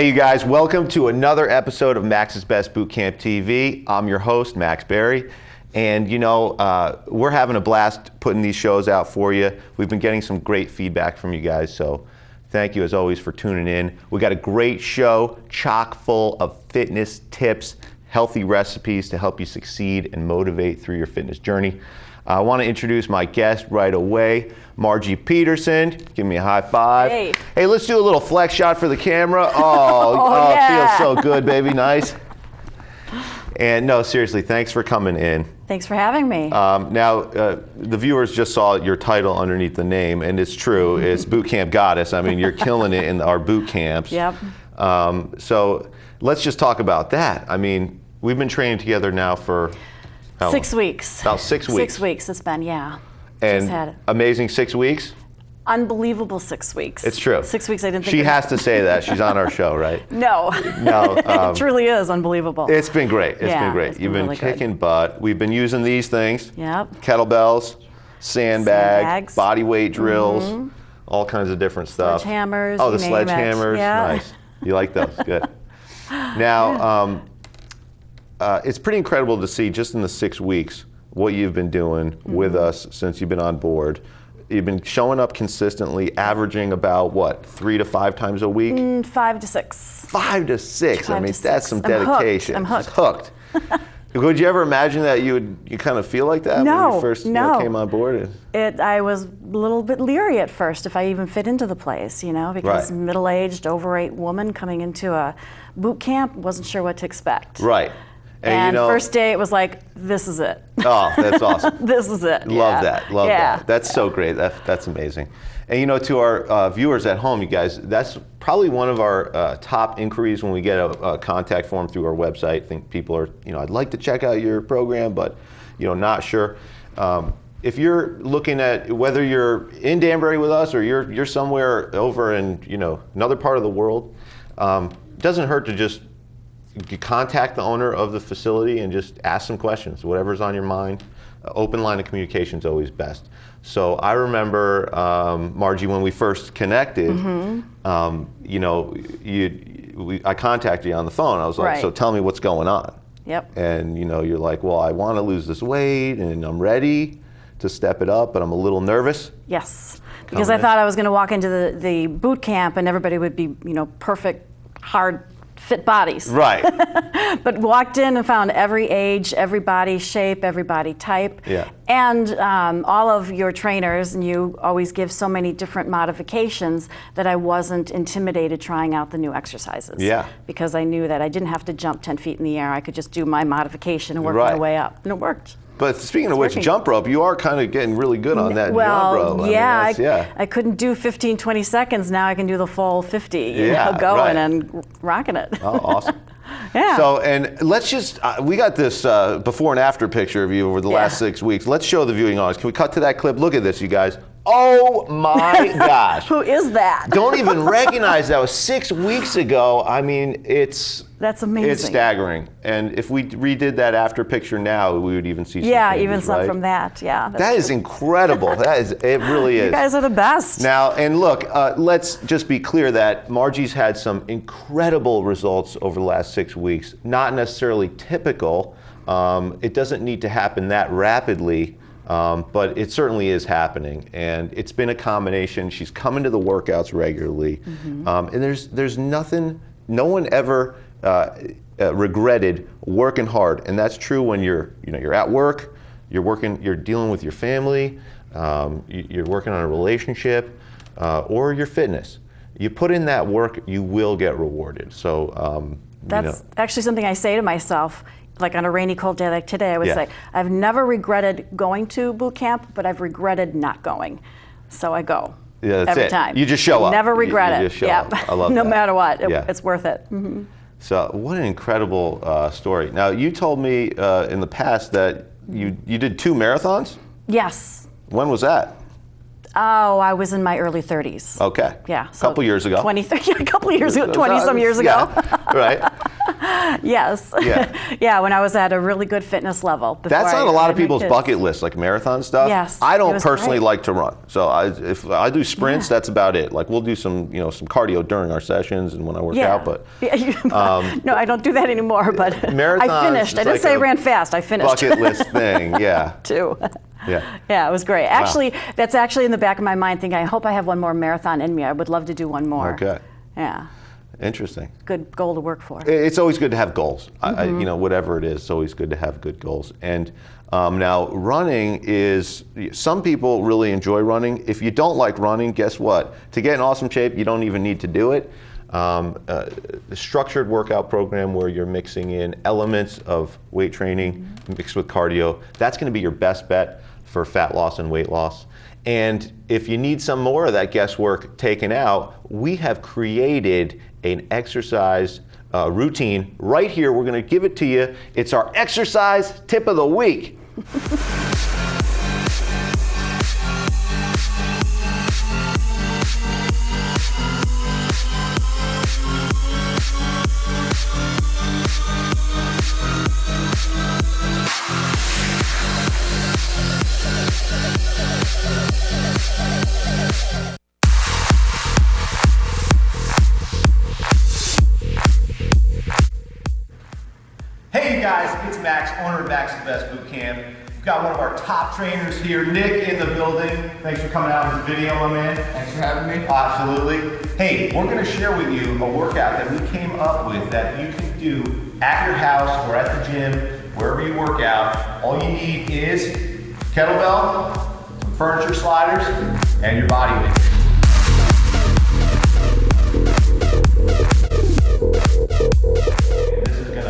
Hey, you guys, welcome to another episode of Max's Best Bootcamp TV. I'm your host, Max Berry. And you know, we're having a blast putting these shows out for you. We've been getting some great feedback from you guys, so thank you as always for tuning in. We got a great show, chock full of fitness tips, healthy recipes to help you succeed and motivate through your fitness journey. I want to introduce my guest right away, Margie Peterson. Give me a high five. Hey, let's do a little flex shot for the camera. Oh, yeah. It feels so good, baby. Nice. And no, seriously, thanks for coming in. Thanks for having me. The viewers just saw your title underneath the name, and it's true. It's Bootcamp Goddess. I mean, you're killing it in our boot camps. Yep. So let's just talk about that. I mean, we've been training together now for 6 weeks. About 6 weeks. 6 weeks it's been, yeah. And just had it. Amazing 6 weeks. Unbelievable 6 weeks. It's true. 6 weeks I didn't think she has to say that. She's on our show, right? No. No. It truly is unbelievable. It's been great. It's been great. It's You've been really kicking good. butt. We've been using these things. Yep. Kettlebells, sandbags, body weight drills, Mm-hmm. all kinds of different stuff. Sledgehammers. Oh, the you name it. sledgehammers. Yeah. Nice. You like those? Good. Now, it's pretty incredible to see just in the 6 weeks what you've been doing with us since you've been on board. You've been showing up consistently, averaging about what, 3 to 5 times a week? 5 to 6. 5 to 6. I mean, that's some I'm dedication. I'm hooked. Just hooked. Would you ever imagine that you kind of feel like that when you first came on board? I was a little bit leery at first if I even fit into the place, because middle-aged, overweight woman coming into a boot camp, wasn't sure what to expect. Right. And first day it was like, this is it. Oh, that's awesome. This is it. Love that. Love that. That's so great. That's amazing. And to our viewers at home, you guys, that's probably one of our top inquiries when we get a contact form through our website. I think people are, I'd like to check out your program, but not sure. If you're looking at whether you're in Danbury with us or you're somewhere over in another part of the world, it doesn't hurt to just contact the owner of the facility and just ask some questions, whatever's on your mind. Open line of communication is always best. So I remember, Margie, when we first connected, I contacted you on the phone. I was like, so tell me what's going on. Yep. And you're like, well, I want to lose this weight and I'm ready to step it up, but I'm a little nervous. Yes, because I thought I was going to walk into the boot camp and everybody would be, perfect, hard, fit bodies. Right. But walked in and found every age, every body shape, every body type. Yeah. And all of your trainers, and you always give so many different modifications that I wasn't intimidated trying out the new exercises. Yeah. Because I knew that I didn't have to jump 10 feet in the air. I could just do my modification and work my way up. And it worked. But speaking of which, jump rope, you are kind of getting really good on that jump rope. I couldn't do 15, 20 seconds. Now I can do the full 50, going and rocking it. Oh, awesome. Yeah. So, and let's just, we got this before and after picture of you over the last 6 weeks. Let's show the viewing audience. Can we cut to that clip? Look at this, you guys. Oh my gosh. Who is that? Don't even recognize that was 6 weeks ago. I mean, that's amazing. It's staggering. And if we redid that after picture now, we would even see some changes, even some right? from that. Yeah. That is incredible. It really is. You guys are the best. Now, and look, let's just be clear that Margie's had some incredible results over the last 6 weeks. Not necessarily typical. It doesn't need to happen that rapidly. But it certainly is happening, and it's been a combination. She's coming to the workouts regularly, and there's nothing. No one ever regretted working hard, and that's true when you're at work, you're dealing with your family, you're working on a relationship, or your fitness. You put in that work, you will get rewarded. So that's actually something I say to myself. Like on a rainy, cold day like today, I would say, I've never regretted going to boot camp, but I've regretted not going. So I go every time. You just show up. Never regret you it. Just show up. I love no that. matter what, it's worth it. Mm-hmm. So what an incredible story. Now, you told me in the past that you did 2 marathons? Yes. When was that? Oh, I was in my early 30s. Okay. Yeah. So a couple years ago. 20, a couple years ago, 20-some years ago. Yeah. Right. Yes. Yeah. Yeah, when I was at a really good fitness level. That's on a lot of people's bucket list, like marathon stuff. Yes. I don't personally like to run. So if I do sprints, that's about it. Like we'll do some cardio during our sessions and when I work out, but no, I don't do that anymore, but I finished. I didn't say I ran fast. I finished. Bucket list thing, yeah. Too. Yeah. Yeah, it was great. Actually, that's actually in the back of my mind thinking, I hope I have one more marathon in me. I would love to do one more. Okay. Yeah. Interesting. Good goal to work for. It's always good to have goals. Whatever it is, it's always good to have good goals. And now running is, some people really enjoy running. If you don't like running, guess what? To get in awesome shape, you don't even need to do it. A structured workout program where you're mixing in elements of weight training mixed with cardio, that's going to be your best bet for fat loss and weight loss. And if you need some more of that guesswork taken out, we have created an exercise routine right here. We're going to give it to you. It's our exercise tip of the week. Hey you guys, it's Max, owner of Max's Best Bootcamp. We've got one of our top trainers here, Nick, in the building. Thanks for coming out in the video, my man. Thanks for having me. Absolutely. Hey, we're going to share with you a workout that we came up with that you can do at your house or at the gym, wherever you work out. All you need is kettlebell, some furniture sliders, and your body weight.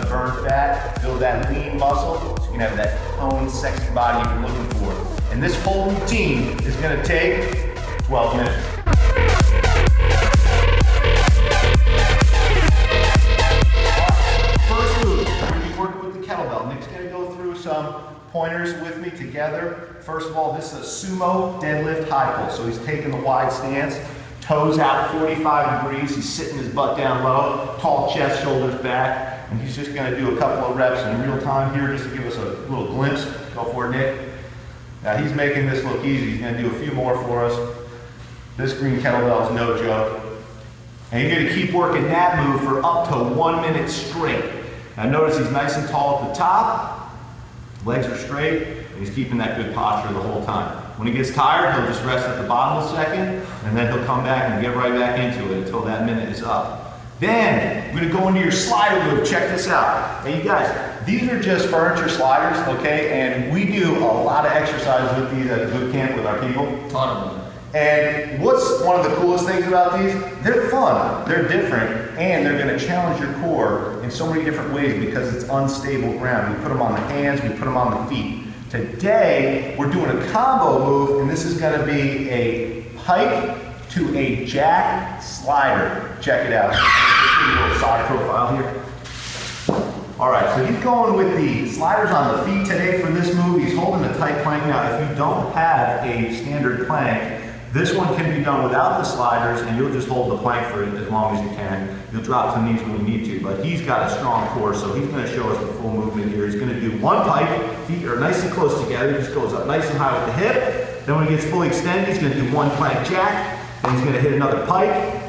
Burn fat, build that lean muscle, so you can have that toned, sexy body you've been looking for. And this whole routine is going to take 12 minutes. First move, we're going to be working with the kettlebell. Nick's going to go through some pointers with me together. First of all, this is a sumo deadlift high pull. So he's taking the wide stance, toes out 45 degrees. He's sitting his butt down low, tall chest, shoulders back. And he's just going to do a couple of reps in real time here just to give us a little glimpse. Go for it, Nick. Now he's making this look easy. He's going to do a few more for us. This green kettlebell is no joke. And you're going to keep working that move for up to 1 minute straight. Now notice he's nice and tall at the top. Legs are straight. And he's keeping that good posture the whole time. When he gets tired, he'll just rest at the bottom a second. And then he'll come back and get right back into it until that minute is up. Then, we're going to go into your slider move. Check this out. Hey, you guys, these are just furniture sliders, okay? And we do a lot of exercises with these at the boot camp with our people. Ton of them. And what's one of the coolest things about these? They're fun, they're different, and they're going to challenge your core in so many different ways because it's unstable ground. We put them on the hands, we put them on the feet. Today, we're doing a combo move, and this is going to be a pike to a jack slider. Check it out. A little side profile here. All right, so he's going with the sliders on the feet today for this move. He's holding a tight plank. Now, if you don't have a standard plank, this one can be done without the sliders, and you'll just hold the plank for it as long as you can. You'll drop to the knees when you need to, but he's got a strong core, so he's going to show us the full movement here. He's going to do one pike, feet are nice and close together. He just goes up nice and high with the hip. Then when he gets fully extended, he's going to do one plank jack. Then he's going to hit another pike,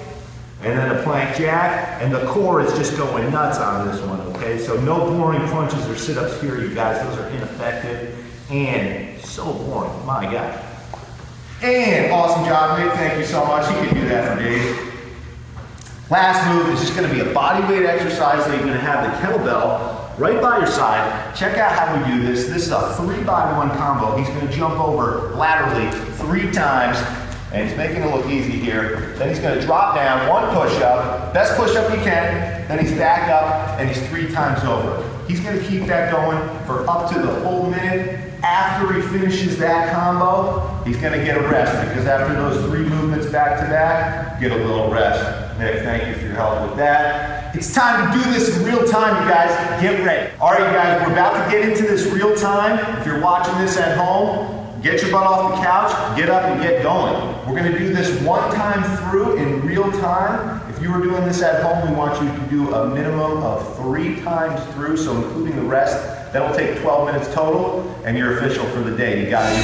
and then a plank jack, and the core is just going nuts on this one, okay? So no boring crunches or sit-ups here, you guys. Those are ineffective and so boring, my God. And awesome job, Nick. Thank you so much. You can do that for days. Last move is just going to be a body weight exercise. So you're going to have the kettlebell right by your side. Check out how we do this. This is a 3x1 combo. He's going to jump over laterally 3 times. And he's making it look easy here. Then he's going to drop down, 1 push-up, best push-up he can. Then he's back up, and he's 3 times over. He's going to keep that going for up to the full minute. After he finishes that combo, he's going to get a rest, because after those 3 movements back-to-back, get a little rest. Nick, thank you for your help with that. It's time to do this in real time, you guys. Get ready. All right, guys, we're about to get into this real time. If you're watching this at home, get your butt off the couch, get up and get going. We're going to do this 1 time through in real time. If you were doing this at home, we want you to do a minimum of 3 times through, so including the rest. That'll take 12 minutes total, and you're official for the day. You got it.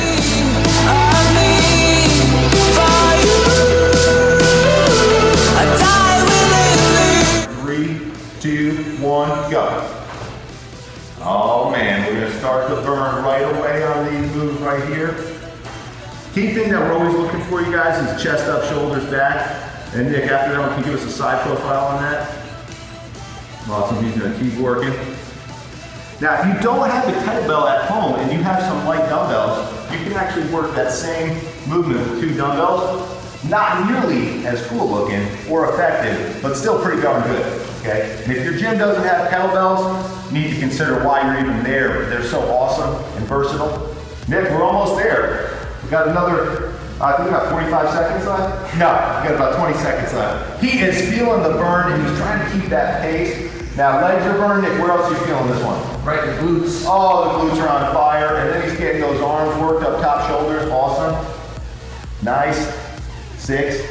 3, 2, 1, go. Oh man, we're gonna start the burn right away on these moves right here. Key thing that we're always looking for, you guys, is chest up, shoulders back. And Nick, after that, can you give us a side profile on that? Awesome, he's gonna keep working. Now, if you don't have a kettlebell at home and you have some light dumbbells, you can actually work that same movement with 2 dumbbells. Not nearly as cool looking or effective, but still pretty darn good, okay? And if your gym doesn't have kettlebells, you need to consider why you're even there. They're so awesome and versatile. Nick, we're almost there. We got another, I think about 45 seconds left? No, we got about 20 seconds left. He is feeling the burn and he's trying to keep that pace. Now, legs are burning. Nick, where else are you feeling this one? Right, the glutes. Oh, the glutes are on fire. And then he's getting those arms worked up, top, shoulders. Awesome. Nice. 6,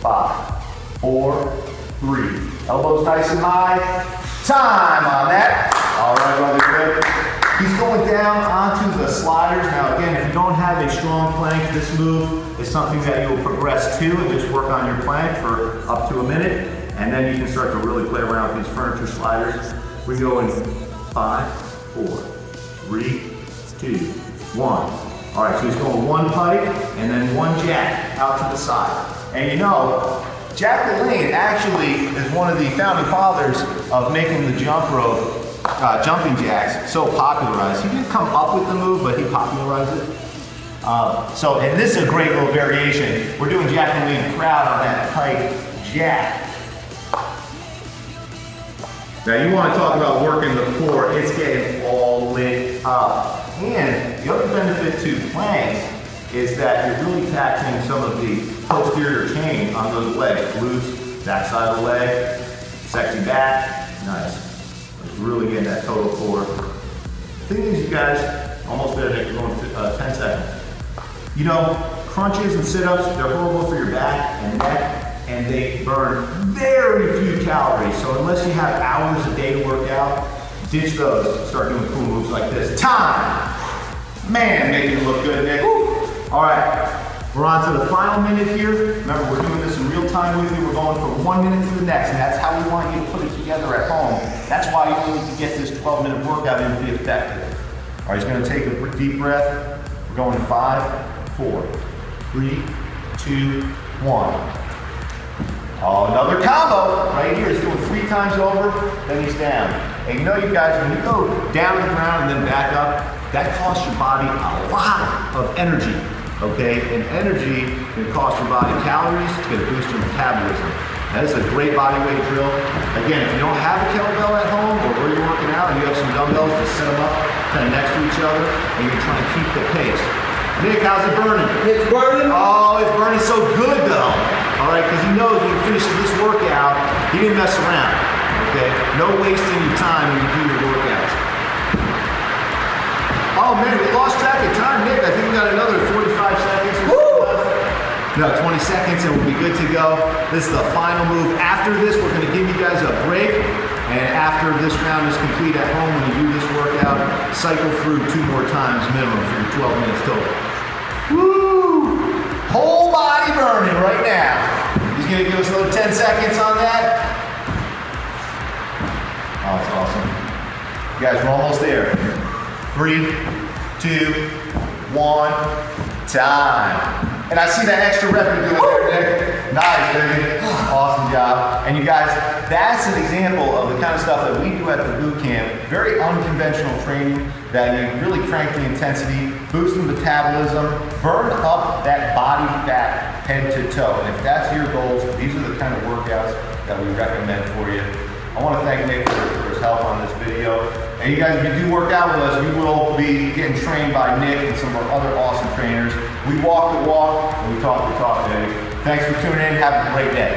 5, 4, 3. Elbows nice and high. Time on that. All right, brother, good. He's going down onto the sliders. Now, again, if you don't have a strong plank, this move is something that you'll progress to and just work on your plank for up to a minute. And then you can start to really play around with these furniture sliders. We go in 5, 4, 3, 2, 1. All right, so he's going 1 pike and then 1 jack out to the side. And you know, Jack LaLanne actually is one of the founding fathers of making the jump rope, jumping jacks so popularized. He didn't come up with the move, but he popularized it. And this is a great little variation. We're doing Jack LaLanne crowd on that pike jack. Now you want to talk about working the core, it's getting all lit up. And the other benefit to planks is that you're really taxing some of the posterior chain on those legs. Glutes, back side of the leg, sexy back, nice. It's really getting that total core. The thing is, you guys, almost there, Nick, we're going 10 seconds. You know, crunches and sit-ups, they're horrible for your back and neck, and they burn very few calories. So unless you have hours a day to work out, ditch those, start doing cool moves like this. Time! Man, making it look good, Nick. Woo. All right, we're on to the final minute here. Remember, we're doing this in real time with you. We're going from 1 minute to the next, and that's how we want you to put it together at home. That's why you need to get this 12-minute workout in to be effective. All right, he's gonna take a deep breath. We're going 5, 4, 3, 2, 1. Oh, another combo right here. He's doing 3 times over, then he's down. And you know, you guys, when you go down to the ground and then back up, that costs your body a lot of energy, okay? And energy can cost your body calories, it's gonna boost your metabolism. That is a great body weight drill. Again, if you don't have a kettlebell at home or where you're working out and you have some dumbbells, just set them up kind of next to each other and you're trying to keep the pace. Nick, how's it burning? It's burning. Oh, it's burning so good though. All right, because he knows when he finishes this workout, he didn't mess around, okay? No wasting your time when you do your workouts. Oh man, we lost track of time, Nick. I think we got another 45 seconds. No, 20 seconds and we'll be good to go. This is the final move. After this, we're gonna give you guys a break. And after this round is complete at home, when you do this workout, cycle through 2 more times minimum for your 12 minutes total. Woo! Whole body burning right now. He's gonna give us another 10 seconds on that. Oh, that's awesome. You guys, we're almost there. 3, 2, 1, time. And I see that extra rep you're doing there, Nick. Nice, baby. Awesome job. And you guys, that's an example of the kind of stuff that we do at the boot camp. Very unconventional training that you really crank the intensity, boost the metabolism, burn up that body fat head to toe. And if that's your goals, these are the kind of workouts that we recommend for you. I want to thank Nick for his help on this video. And you guys, if you do work out with us, we will be getting trained by Nick and some of our other awesome trainers. We walk the walk and we talk the talk, baby. Thanks for tuning in. Have a great day.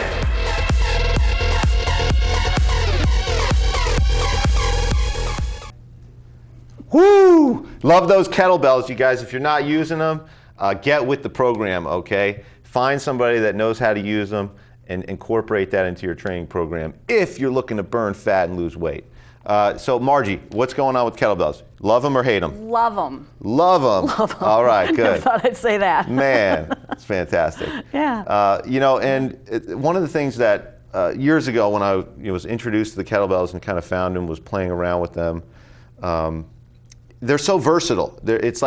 Woo! Love those kettlebells, you guys. If you're not using them, get with the program, okay? Find somebody that knows how to use them and incorporate that into your training program if you're looking to burn fat and lose weight. So Margie, what's going on with kettlebells? Love them or hate them? Love them. Love them. Love them. All right, good. I thought I'd say that. Man, it's fantastic. Yeah. You know, and one of the things that years ago when I was introduced to the kettlebells and kind of found them, was playing around with them. They're so versatile. It's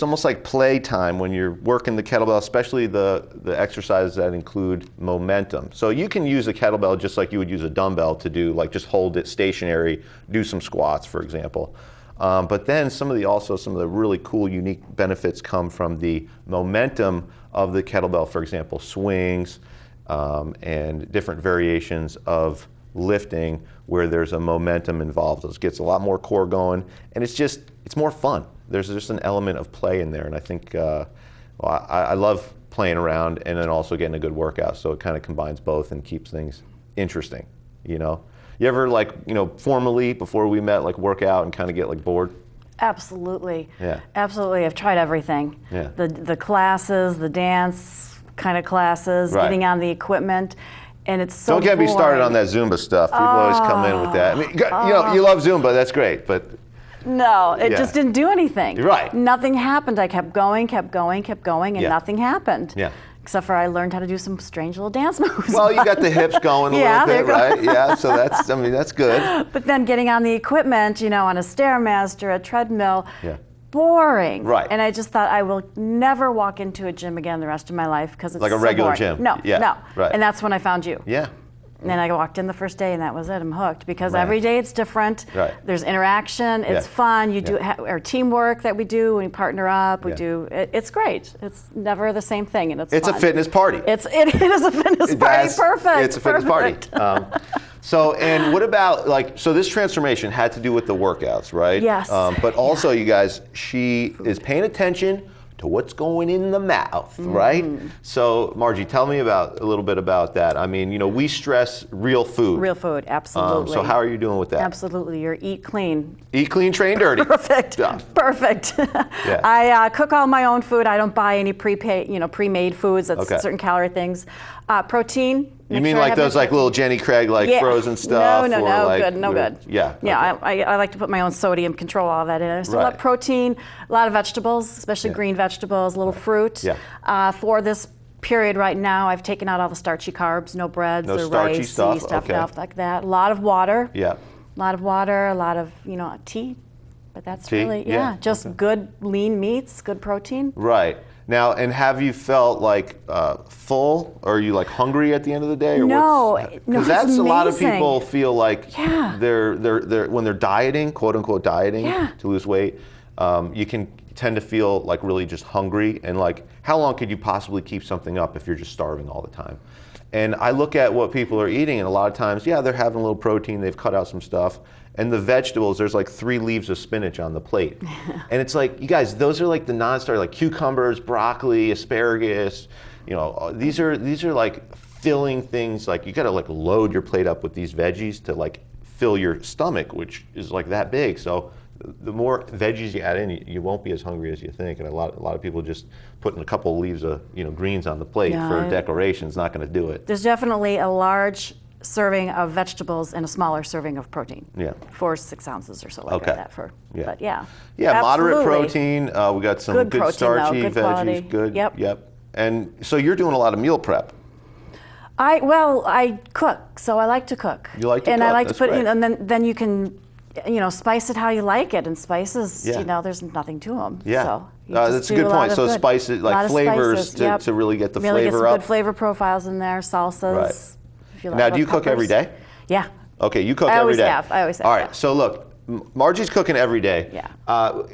almost like play time when you're working the kettlebell, especially the exercises that include momentum. So you can use a kettlebell just like you would use a dumbbell to do, like just hold it stationary, do some squats, for example. But then some of the really cool, unique benefits come from the momentum of the kettlebell, for example, swings and different variations of lifting where there's a momentum involved. It gets a lot more core going, and it's more fun. There's just an element of play in there, and I think I love playing around and then also getting a good workout, so it kind of combines both and keeps things interesting, you know? You ever, like, formally, before we met, like, work out and kind of get, like, bored? Absolutely. Yeah. Absolutely. I've tried everything. Yeah. The classes, the dance kind of classes, Right. Getting on the equipment, and it's so Don't get me boring. started on that Zumba stuff. People always come in with that. I mean, you love Zumba, that's great, but... No, it Yeah. just didn't do anything. Right. Nothing happened. I kept going, and Yeah. nothing happened. Yeah. Except for I learned how to do some strange little dance moves. Well, you got the hips going a Yeah, little bit, there you go. right? Yeah, so that's good. But then getting on the equipment, on a Stairmaster, a treadmill, Yeah. boring. Right. And I just thought I will never walk into a gym again the rest of my life because it's Like a so regular boring. gym. No, Yeah, no. right. And that's when I found you. Yeah. And then I walked in the first day, and that was it. I'm hooked because Right. every day it's different. Right. There's interaction. It's Yeah. fun. You do Yeah. our teamwork that we do. We partner up. We Yeah. do. It's great. It's never the same thing, and it's It's fun. a fitness party. It is a fitness party. Perfect. It's a fitness party. Perfect. And what about, so this transformation had to do with the workouts, right? Yes. But also, you guys, she is paying attention to what's going in the mouth, right? So, Margie, tell me a little bit about that. I mean, we stress real food. Real food, absolutely. So how are you doing with that? Absolutely. You're eat clean. Eat clean, train dirty. Perfect. Yeah. Perfect. Yeah. I cook all my own food. I don't buy any pre-made foods. That's Okay. certain calorie things. Protein. You mean like those little Jenny Craig frozen stuff? No, or like, good, no good. Yeah. Yeah, okay. I like to put my own sodium, control all that in. I still Right. have protein, a lot of vegetables, especially green vegetables, a little fruit. Yeah. For this period right now, I've taken out all the starchy carbs, no breads No or starchy rice, stuff, stuff okay. like that. A lot of water. Yeah. A lot of water, a lot of tea. But that's Tea? really, Yeah, just okay. good lean meats, good protein. Right. Now, and have you felt like full, or are you like hungry at the end of the day? Or No, because it's that's a lot of amazing. people feel like Yeah. they're when they're dieting, quote unquote dieting, Yeah. to lose weight. You can tend to feel like really just hungry, and like how long could you possibly keep something up if you're just starving all the time? And I look at what people are eating, and a lot of times, they're having a little protein, they've cut out some stuff. And the vegetables, there's like 3 leaves of spinach on the plate. And it's like, you guys, those are like the non-starter, like cucumbers, broccoli, asparagus. These are like filling things. Like you gotta like load your plate up with these veggies to like fill your stomach, which is like that big. So the more veggies you add in, you won't be as hungry as you think. And a lot of people just putting a couple of leaves of greens on the plate for decoration is not gonna do it. There's definitely a large serving of vegetables and a smaller serving of protein. Yeah. 4-6 ounces or so like Okay. that for. Yeah. But yeah. Yeah, moderate absolutely. protein. We got some Good good protein, starchy though, good veggies. quality. Good. Yep. And so you're doing a lot of meal prep. I cook, so I like to cook. You like to and cook, I like that's to put great. and then you can spice it how you like it, and spices, there's nothing to them. Yeah. So That's a good point. So spices, like flavors to really get the really flavor get some up. good flavor profiles in there, salsas. Right. If you Now, do you cook every day? Yeah. Okay, you cook I every always day. have. I always have. All right. yeah. So look, Margie's cooking every day. Yeah.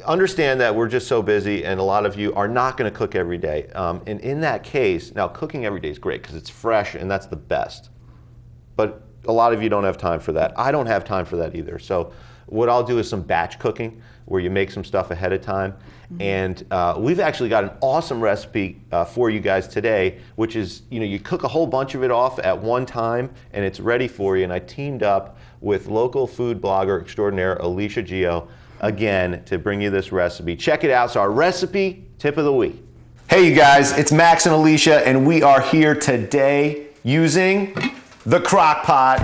Understand that we're just so busy, and a lot of you are not going to cook every day. And in that case, now cooking every day is great because it's fresh, and that's the best. But a lot of you don't have time for that. I don't have time for that either. So what I'll do is some batch cooking where you make some stuff ahead of time. And we've actually got an awesome recipe for you guys today, which is, you cook a whole bunch of it off at one time and it's ready for you. And I teamed up with local food blogger extraordinaire Alicia Gio again to bring you this recipe. Check it out. So our recipe tip of the week. Hey you guys, it's Max and Alicia, and we are here today using the crock pot.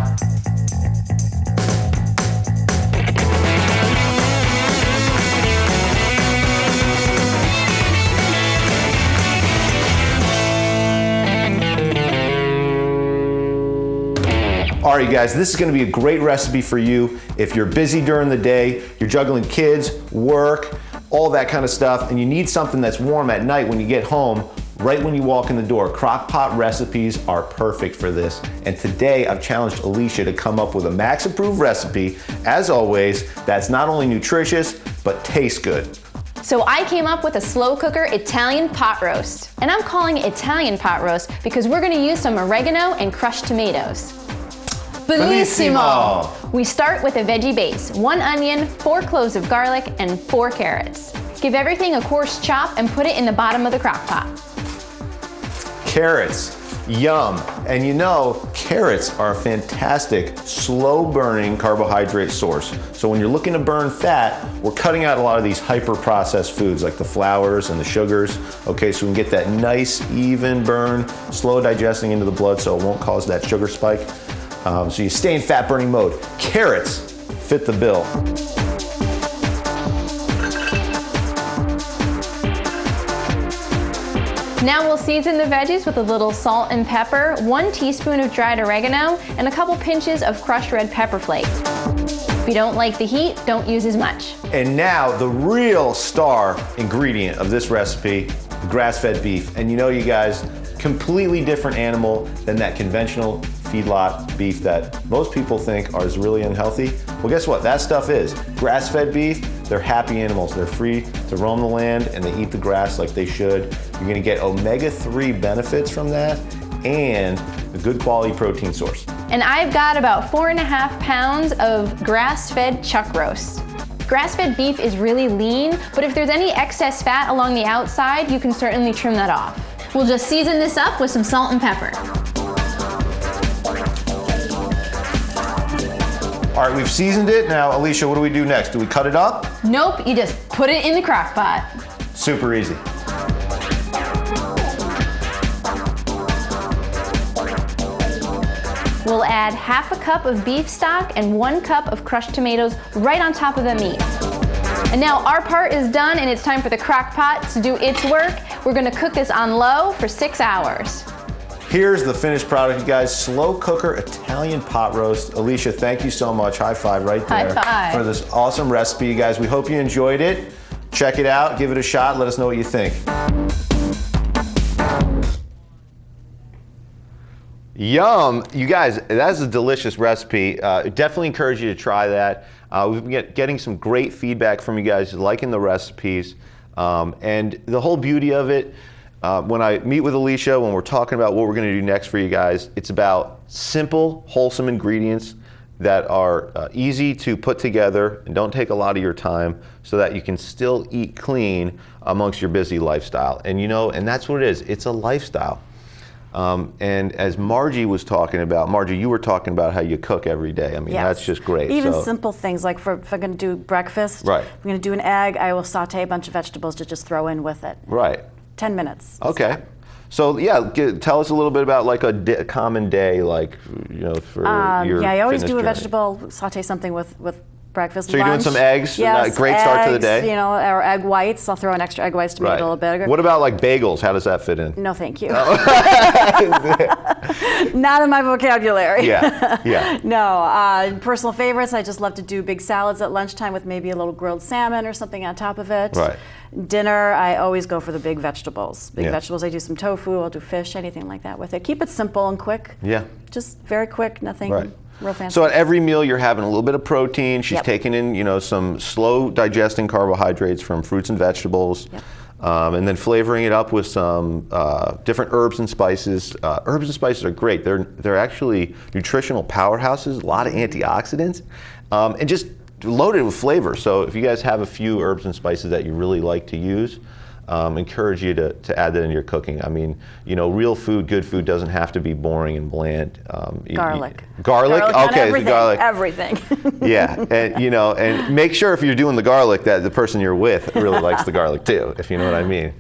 All right, you guys, this is gonna be a great recipe for you if you're busy during the day, you're juggling kids, work, all that kind of stuff, and you need something that's warm at night when you get home, right when you walk in the door. Crock pot recipes are perfect for this. And today I've challenged Alicia to come up with a Max approved recipe, as always, that's not only nutritious, but tastes good. So I came up with a slow cooker Italian pot roast. And I'm calling it Italian pot roast because we're gonna use some oregano and crushed tomatoes. Bellissimo! We start with a veggie base, 1 onion, 4 cloves of garlic, and 4 carrots. Give everything a coarse chop and put it in the bottom of the crock pot. Carrots, yum. And you know, carrots are a fantastic, slow-burning carbohydrate source. So when you're looking to burn fat, we're cutting out a lot of these hyper-processed foods like the flours and the sugars. Okay, so we can get that nice, even burn, slow digesting into the blood so it won't cause that sugar spike. So you stay in fat burning mode. Carrots fit the bill. Now we'll season the veggies with a little salt and pepper, 1 teaspoon of dried oregano, and a couple pinches of crushed red pepper flakes. If you don't like the heat, don't use as much. And now the real star ingredient of this recipe, grass-fed beef. And you know, you guys, completely different animal than that conventional feedlot beef that most people think is really unhealthy. Well, guess what? That stuff is. Grass-fed beef, they're happy animals. They're free to roam the land and they eat the grass like they should. You're gonna get omega-3 benefits from that and a good quality protein source. And I've got about 4.5 pounds of grass-fed chuck roast. Grass-fed beef is really lean, but if there's any excess fat along the outside, you can certainly trim that off. We'll just season this up with some salt and pepper. All right, we've seasoned it. Now, Alicia, what do we do next? Do we cut it up? Nope, you just put it in the crock pot. Super easy. We'll add 1/2 cup of beef stock and 1 cup of crushed tomatoes right on top of the meat. And now our part is done and it's time for the crock pot to do its work. We're gonna cook this on low for 6 hours. Here's the finished product, you guys. Slow cooker Italian pot roast. Alicia, thank you so much. High five right there. High five. For this awesome recipe, you guys. We hope you enjoyed it. Check it out, give it a shot, let us know what you think. Yum, you guys, that's a delicious recipe. Definitely encourage you to try that. We've been getting some great feedback from you guys liking the recipes. And the whole beauty of it, when I meet with Alicia, when we're talking about what we're gonna do next for you guys, it's about simple, wholesome ingredients that are easy to put together and don't take a lot of your time so that you can still eat clean amongst your busy lifestyle. And you know, and that's what it is, it's a lifestyle. And as Margie was talking about, Margie, you were talking about how you cook every day. I mean, yes. That's just great. Even simple things like if I'm going to do breakfast, right. if I'm going to do an egg, I will saute a bunch of vegetables to just throw in with it. Right. 10 minutes. Okay. So yeah, tell us a little bit about like a common day, like, you know, for your yeah, I always do a journey. vegetable, saute something with breakfast, so you're lunch. doing some eggs? Yes, great eggs, start to the day? You know, or egg whites. I'll throw in extra egg whites to make it a little bigger. What about like bagels? How does that fit in? No, thank you. Not in my vocabulary. Yeah, yeah. No, personal favorites, I just love to do big salads at lunchtime with maybe a little grilled salmon or something on top of it. Right. Dinner, I always go for the big vegetables. Vegetables, I do some tofu, I'll do fish, anything like that with it. Keep it simple and quick. Yeah. Just very quick, nothing real fancy. So at every meal you're having a little bit of protein. She's Yep. taking in, you know, some slow digesting carbohydrates from fruits and vegetables. Yep. And then flavoring it up with some different herbs and spices. Herbs and spices are great. They're actually nutritional powerhouses, a lot of antioxidants, and just loaded with flavor. So if you guys have a few herbs and spices that you really like to use, encourage you to add that into your cooking. I mean, you know, real food, good food doesn't have to be boring and bland. Garlic. Garlic? Okay, everything, the garlic. Everything. Yeah, and you know, and make sure if you're doing the garlic that the person you're with really likes the garlic too, if you know what I mean.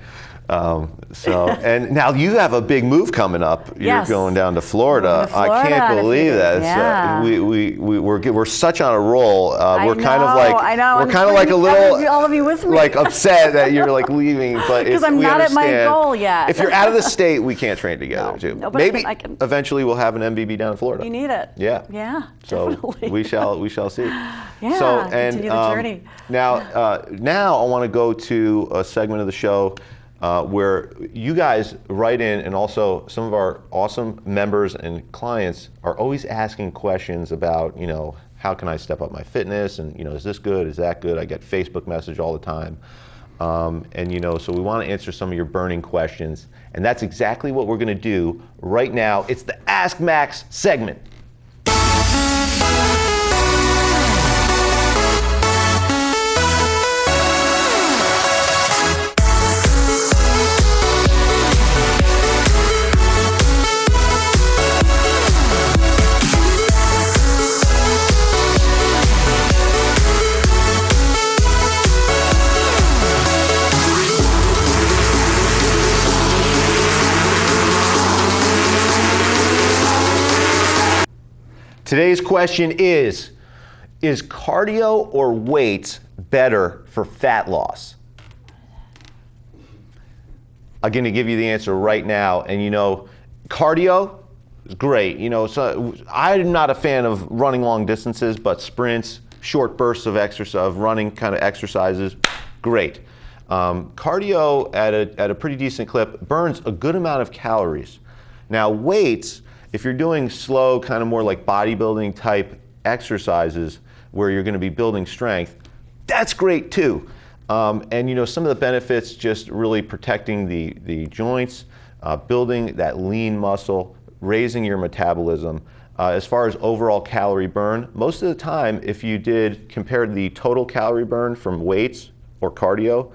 And now you have a big move coming up. Yes. You're going down to Florida. I can't believe that. Yeah. We're such on a roll. We're kind of like we're kind of like a little all of you with me. like upset that you're like leaving, but because I'm not at my goal yet. If you're out of the state, we can't train together too. No, but maybe I can. Eventually we'll have an MBB down in Florida. You need it. Yeah. Yeah. So definitely. we shall see. Yeah. So continue the journey. Now I want to go to a segment of the show where you guys write in, and also some of our awesome members and clients are always asking questions about, how can I step up my fitness, and is this good, is that good? I get Facebook message all the time, and so we want to answer some of your burning questions, and that's exactly what we're going to do right now. It's the Ask Max segment. Today's question is cardio or weights better for fat loss? I'm going to give you the answer right now. And cardio is great. So I'm not a fan of running long distances, but sprints, short bursts of exercise, of running kind of exercises, great. Cardio at a pretty decent clip burns a good amount of calories. Now weights, if you're doing slow, kind of more like bodybuilding type exercises where you're going to be building strength, that's great too. And some of the benefits, just really protecting the joints, building that lean muscle, raising your metabolism. As far as overall calorie burn, most of the time, if you did compare the total calorie burn from weights or cardio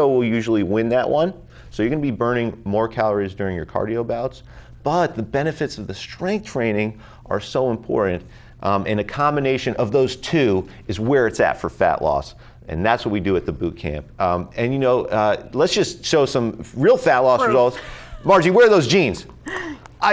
will usually win that one. So you're going to be burning more calories during your cardio bouts. But the benefits of the strength training are so important, and a combination of those two is where it's at for fat loss, and that's what we do at the boot camp. Let's just show some real fat loss results. Margie, wear those jeans.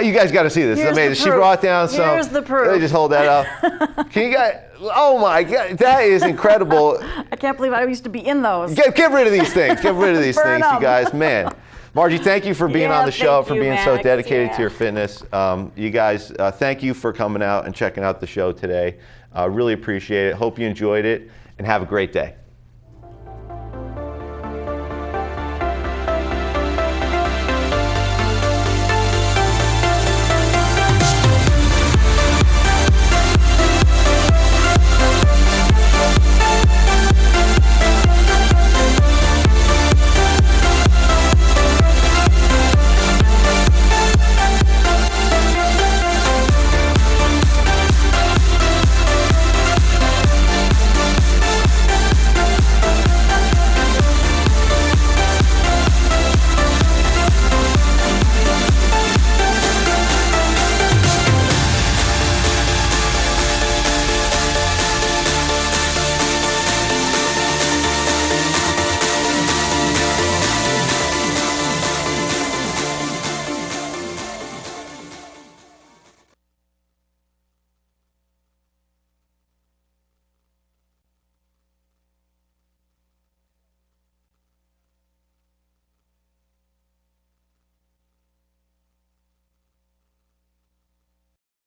You guys got to see this. It's amazing. She brought down some. Here's the proof. Let me just hold that up. Can you guys? Oh my God, that is incredible. I can't believe I used to be in those. Get rid of these things. Get rid of these things, you guys. Man. Margie, thank you for being on the show, for being so dedicated to your fitness. You guys, thank you for coming out and checking out the show today. Really appreciate it. Hope you enjoyed it, and have a great day.